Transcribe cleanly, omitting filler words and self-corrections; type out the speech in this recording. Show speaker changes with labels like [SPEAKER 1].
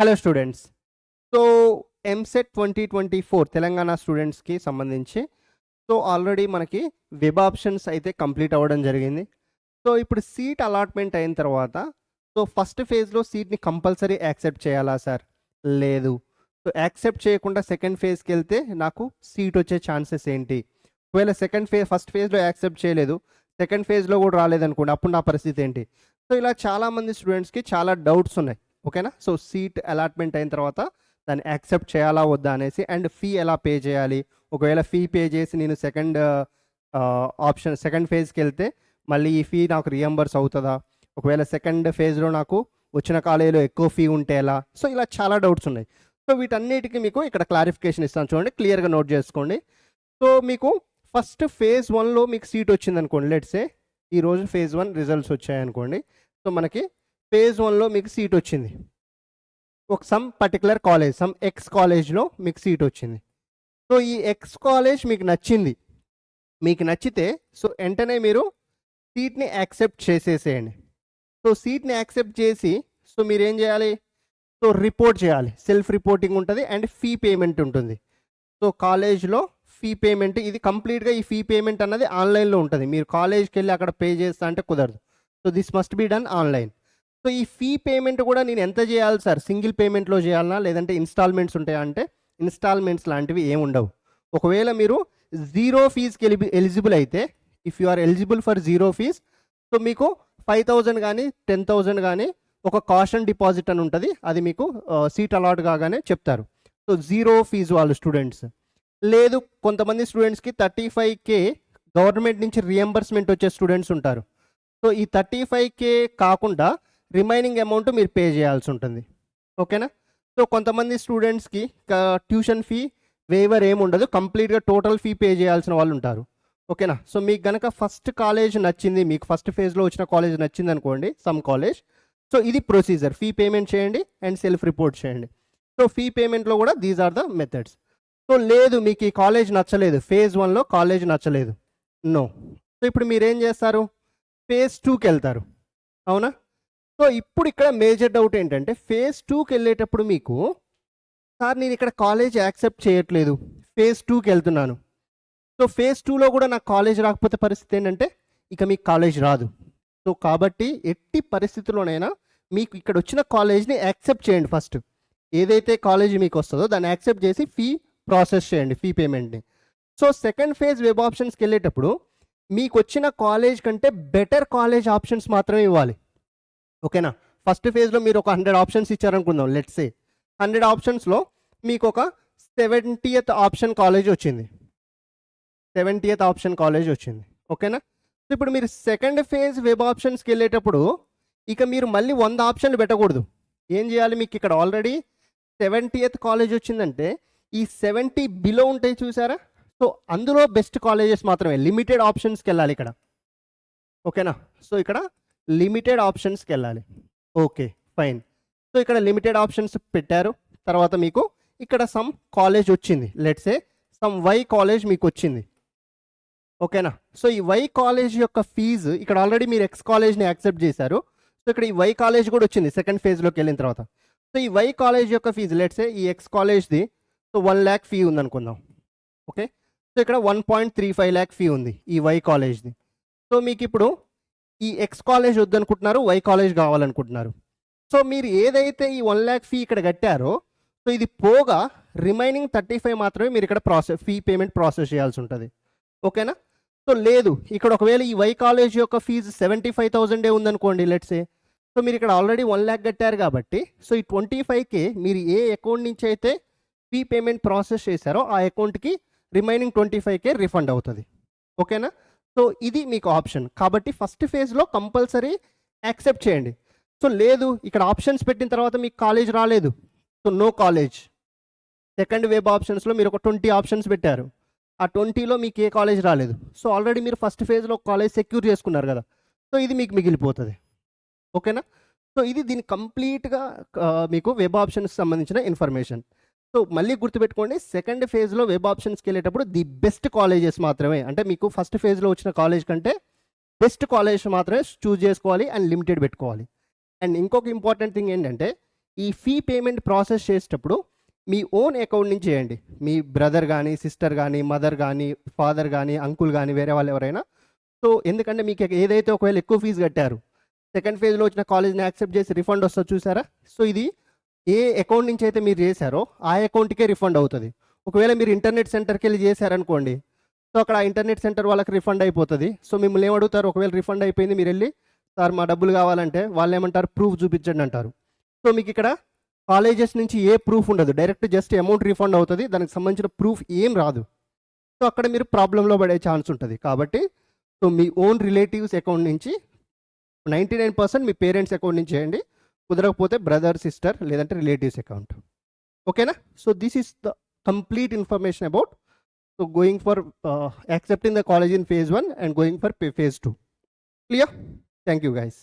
[SPEAKER 1] Hello students. So EAMCET 2024 Telangana స్టూడెంట్స్కి సంబంధించి already మనకి వెబ్ ఆప్షన్స్ అయితే కంప్లీట్ అవ్వడం జరిగింది. సో ఇప్పుడు సీట్ అలాట్మెంట్ అయిన తర్వాత ఫస్ట్ ఫేజ్లో సీట్ని కంపల్సరీ యాక్సెప్ట్ చేయాలా సార్? లేదు. యాక్సెప్ట్ చేయకుండా సెకండ్ ఫేజ్కి వెళ్తే నాకు సీట్ వచ్చే ఛాన్సెస్ ఏంటి? ఒకవేళ ఫస్ట్ ఫేజ్లో యాక్సెప్ట్ చేయలేదు, సెకండ్ ఫేజ్లో కూడా రాలేదనుకోండి, అప్పుడు నా పరిస్థితి ఏంటి? ఇలా చాలామంది స్టూడెంట్స్కి చాలా డౌట్స్ ఉన్నాయి. ఓకేనా? సీట్ అలాట్మెంట్ అయిన తర్వాత దాన్ని యాక్సెప్ట్ చేయాలా వద్దా అనేసి, అండ్ ఫీ ఎలా పే చేయాలి, ఒకవేళ ఫీ పే చేసి నేను సెకండ్ ఫేజ్కి వెళ్తే మళ్ళీ ఈ ఫీ నాకు రియంబర్స్ అవుతుందా, ఒకవేళ సెకండ్ ఫేజ్లో నాకు వచ్చిన కాలేజీలో ఎక్కువ ఫీ ఉంటే ఎలా? ఇలా చాలా డౌట్స్ ఉన్నాయి. వీటన్నిటికీ మీకు ఇక్కడ క్లారిఫికేషన్ ఇస్తాను, చూడండి, క్లియర్గా నోట్ చేసుకోండి. మీకు ఫస్ట్ ఫేజ్ 1లో మీకు సీట్ వచ్చింది అనుకోండి, లెట్సే ఈరోజు ఫేజ్ 1 రిజల్ట్స్ వచ్చాయనుకోండి. మనకి ఫేజ్ 1లో మీకు సీట్ వచ్చింది, some particular college, some X కాలేజ్లో మీకు సీట్ వచ్చింది. ఈ ఎక్స్ కాలేజ్ మీకు నచ్చింది. మీకు నచ్చితే వెంటనే మీరు సీట్ని యాక్సెప్ట్ చేసేసేయండి. సీట్ని యాక్సెప్ట్ చేసి మీరు ఏం చేయాలి? రిపోర్ట్ చేయాలి. సెల్ఫ్ రిపోర్టింగ్ ఉంటుంది అండ్ ఫీ పేమెంట్ ఉంటుంది. కాలేజ్లో ఫీ పేమెంట్, ఇది కంప్లీట్గా ఈ ఫీ పేమెంట్ అన్నది ఆన్లైన్లో ఉంటుంది. మీరు కాలేజ్కి వెళ్ళి అక్కడ పే చేస్తా అంటే కుదరదు. This must be done online. ఈ ఫీ పేమెంట్ కూడా నేను ఎంత చేయాలి సార్? సింగిల్ పేమెంట్లో చేయాలన్నా, లేదంటే ఇన్స్టాల్మెంట్స్ ఉంటాయా అంటే ఇన్స్టాల్మెంట్స్ లాంటివి ఏముండవు. ఒకవేళ మీరు జీరో ఫీజ్కి ఎలిజిబుల్ అయితే, if you are eligible for zero fees, మీకు 5,000 కానీ 10,000 కానీ ఒక కాషన్ డిపాజిట్ అని ఉంటుంది. అది మీకు సీట్ అలాట్ కాగానే చెప్తారు. జీరో ఫీజు వాళ్ళు స్టూడెంట్స్. లేదు, కొంతమంది స్టూడెంట్స్కి 35K గవర్నమెంట్ నుంచి రియంబర్స్మెంట్ వచ్చే స్టూడెంట్స్ ఉంటారు. ఈ 35K కాకుండా రిమైనింగ్ అమౌంట్ మీరు పే చేయాల్సి ఉంటుంది. ఓకేనా? కొంతమంది స్టూడెంట్స్కి ట్యూషన్ ఫీ వేవర్ ఏముండదు, కంప్లీట్గా టోటల్ ఫీ పే చేయాల్సిన వాళ్ళు ఉంటారు. ఓకేనా? మీకు కనుక ఫస్ట్ కాలేజ్ నచ్చింది, మీకు ఫస్ట్ ఫేజ్లో వచ్చిన కాలేజ్ నచ్చింది అనుకోండి, సమ్ కాలేజ్, ఇది ప్రొసీజర్. ఫీ పేమెంట్ చేయండి అండ్ సెల్ఫ్ రిపోర్ట్ చేయండి. ఫీ పేమెంట్లో కూడా దీస్ ఆర్ ద మెథడ్స్. లేదు, మీకు ఈ కాలేజ్ నచ్చలేదు, ఫేజ్ 1లో కాలేజ్ నచ్చలేదు, నో. ఇప్పుడు మీరేం చేస్తారు? ఫేజ్ 2కి వెళ్తారు, అవునా? ఇప్పుడు ఇక్కడ మేజర్ డౌట్ ఏంటంటే, ఫేజ్ 2కి వెళ్ళేటప్పుడు మీకు, సార్ నేను ఇక్కడ కాలేజ్ యాక్సెప్ట్ చేయట్లేదు, ఫేజ్ 2కి వెళ్తున్నాను. ఫేజ్ 2లో కూడా నాకు కాలేజ్ రాకపోతే పరిస్థితి ఏంటంటే, ఇక మీకు కాలేజ్ రాదు. కాబట్టి ఎట్టి పరిస్థితుల్లోనైనా మీకు ఇక్కడ వచ్చిన కాలేజ్ని యాక్సెప్ట్ చేయండి. ఫస్ట్ ఏదైతే కాలేజ్ మీకు వస్తుందో దాన్ని యాక్సెప్ట్ చేసి ఫీ ప్రాసెస్ చేయండి, ఫీ పేమెంట్ని. సెకండ్ ఫేజ్ వెబ్ ఆప్షన్స్కి వెళ్ళేటప్పుడు మీకు వచ్చిన కాలేజ్ కంటే బెటర్ కాలేజ్ ఆప్షన్స్ మాత్రమే ఇవ్వాలి. ఓకేనా? ఫస్ట్ ఫేజ్లో మీరు ఒక 100 ఆప్షన్స్ ఇచ్చారనుకుందాం, లెట్స్ సే 100 ఆప్షన్స్లో మీకు ఒక 70th ఆప్షన్ కాలేజ్ వచ్చింది, 70th ఆప్షన్ కాలేజ్ వచ్చింది. ఓకేనా? ఇప్పుడు మీరు సెకండ్ ఫేజ్ వెబ్ ఆప్షన్స్కి వెళ్ళేటప్పుడు ఇక మీరు మళ్ళీ 100 ఆప్షన్లు పెట్టకూడదు. ఏం చేయాలి? మీకు ఇక్కడ ఆల్రెడీ 70th కాలేజ్ వచ్చిందంటే ఈ 70 బిలో ఉంటాయి చూసారా? అందులో బెస్ట్ కాలేజెస్ మాత్రమే, లిమిటెడ్ ఆప్షన్స్కి వెళ్ళాలి ఇక్కడ. ఓకేనా? ఇక్కడ లిమిటెడ్ ఆప్షన్స్కి వెళ్ళాలి. Okay, fine. ఇక్కడ లిమిటెడ్ ఆప్షన్స్ పెట్టారు. తర్వాత మీకు ఇక్కడ సమ్ కాలేజ్ వచ్చింది, let's say some Y college మీకు వచ్చింది. ఓకేనా? ఈ వై కాలేజ్ యొక్క ఫీజు ఇక్కడ ఆల్రెడీ మీరు ఎక్స్ కాలేజ్ని యాక్సెప్ట్ చేశారు. ఇక్కడ ఈ వై కాలేజ్ కూడా వచ్చింది సెకండ్ ఫేజ్లోకి వెళ్ళిన తర్వాత. ఈ వై కాలేజ్ యొక్క ఫీజు, లెట్స్ సే ఈ ఎక్స్ కాలేజ్ది 1 lakh ఫీ ఉందనుకుందాం. ఓకే? ఇక్కడ 1.35 lakh ఫీ ఉంది ఈ వై కాలేజ్ది. మీకు ఇప్పుడు ఈ ఎక్స్ కాలేజ్ వద్దనుకుంటున్నారు, వై కాలేజ్ కావాలనుకుంటున్నారు. మీరు ఏదైతే ఈ 1 lakh ఫీ ఇక్కడ కట్టారో, ఇది పోగా రిమైనింగ్ 35 మాత్రమే మీరు ఇక్కడ ఫీ పేమెంట్ ప్రాసెస్ చేయాల్సి ఉంటుంది. ఓకేనా? లేదు, ఇక్కడ ఒకవేళ ఈ వై కాలేజ్ యొక్క ఫీజు 75,000 ఉందనుకోండి, లెట్సే. మీరు ఇక్కడ ఆల్రెడీ 1 lakh కట్టారు కాబట్టి ఈ 25K మీరు ఏ అకౌంట్ నుంచి అయితే ఫీ పేమెంట్ ప్రాసెస్ చేశారో ఆ అకౌంట్కి రిమైనింగ్ 25K రిఫండ్ అవుతుంది. ఓకేనా? ఇది మీకు ఆప్షన్. కాబట్టి ఫస్ట్ ఫేజ్లో కంపల్సరీ యాక్సెప్ట్ చేయండి. లేదు, ఇక్కడ ఆప్షన్స్ పెట్టిన తర్వాత మీకు కాలేజ్ రాలేదు, నో కాలేజ్. సెకండ్ వెబ్ ఆప్షన్స్లో మీరు ఒక 20 ఆప్షన్స్ పెట్టారు, ఆ 20లో మీకు ఏ కాలేజ్ రాలేదు. ఆల్రెడీ మీరు ఫస్ట్ ఫేజ్లో కాలేజ్ సెక్యూర్ చేసుకున్నారు కదా, ఇది మీకు మిగిలిపోతుంది. ఓకేనా? ఇది దీని కంప్లీట్గా మీకు వెబ్ ఆప్షన్స్కి సంబంధించిన ఇన్ఫర్మేషన్. మళ్ళీ గుర్తుపెట్టుకోండి, సెకండ్ ఫేజ్లో వెబ్ ఆప్షన్స్కి వెళ్ళేటప్పుడు ది బెస్ట్ కాలేజెస్ మాత్రమే, అంటే మీకు ఫస్ట్ ఫేజ్లో వచ్చిన కాలేజ్ కంటే బెస్ట్ కాలేజ్ మాత్రమే చూజ్ చేసుకోవాలి అండ్ లిమిటెడ్ పెట్టుకోవాలి. అండ్ ఇంకొక ఇంపార్టెంట్ థింగ్ ఏంటంటే, ఈ ఫీ పేమెంట్ ప్రాసెస్ చేసేటప్పుడు మీ ఓన్ అకౌంట్ నుంచి చేయండి. మీ బ్రదర్ కానీ, సిస్టర్ కానీ, మదర్ కానీ, ఫాదర్ కానీ, అంకుల్ కానీ, వేరే వాళ్ళు ఎవరైనా. సో ఎందుకంటే మీకు ఏదైతే ఒకవేళ ఎక్కువ ఫీజు కట్టారు, సెకండ్ ఫేజ్లో వచ్చిన కాలేజ్ని యాక్సెప్ట్ చేసి రిఫండ్ వస్తుంది చూసారా. సో ఇది ఏ అకౌంట్ నుంచి అయితే మీరు చేశారో ఆ అకౌంట్కే రిఫండ్ అవుతుంది. ఒకవేళ మీరు ఇంటర్నెట్ సెంటర్కి వెళ్ళి చేశారనుకోండి, సో అక్కడ ఆ ఇంటర్నెట్ సెంటర్ వాళ్ళకి రిఫండ్ అయిపోతుంది. సో మిమ్మల్ని ఏమడుగుతారు, ఒకవేళ రిఫండ్ అయిపోయింది మీరు వెళ్ళి సార్ మా డబ్బులు కావాలంటే వాళ్ళు ఏమంటారు, ప్రూఫ్ చూపించండి అంటారు. సో మీకు ఇక్కడ కాలేజెస్ నుంచి ఏ ప్రూఫ్ ఉండదు, డైరెక్ట్ జస్ట్ అమౌంట్ రిఫండ్ అవుతుంది, దానికి సంబంధించిన ప్రూఫ్ ఏం రాదు. సో అక్కడ మీరు ప్రాబ్లంలో పడే ఛాన్స్ ఉంటుంది. కాబట్టి సో మీ ఓన్ రిలేటివ్స్ అకౌంట్ నుంచి 99% మీ పేరెంట్స్ అకౌంట్ నుంచి చేయండి, కుదరకపోతే బ్రదర్, సిస్టర్ లేదంటే రిలేటివ్స్ అకౌంట్. ఓకేనా. So this is the complete information about so going for accepting the college in phase 1 and going for phase 2. Clear? Thank you guys.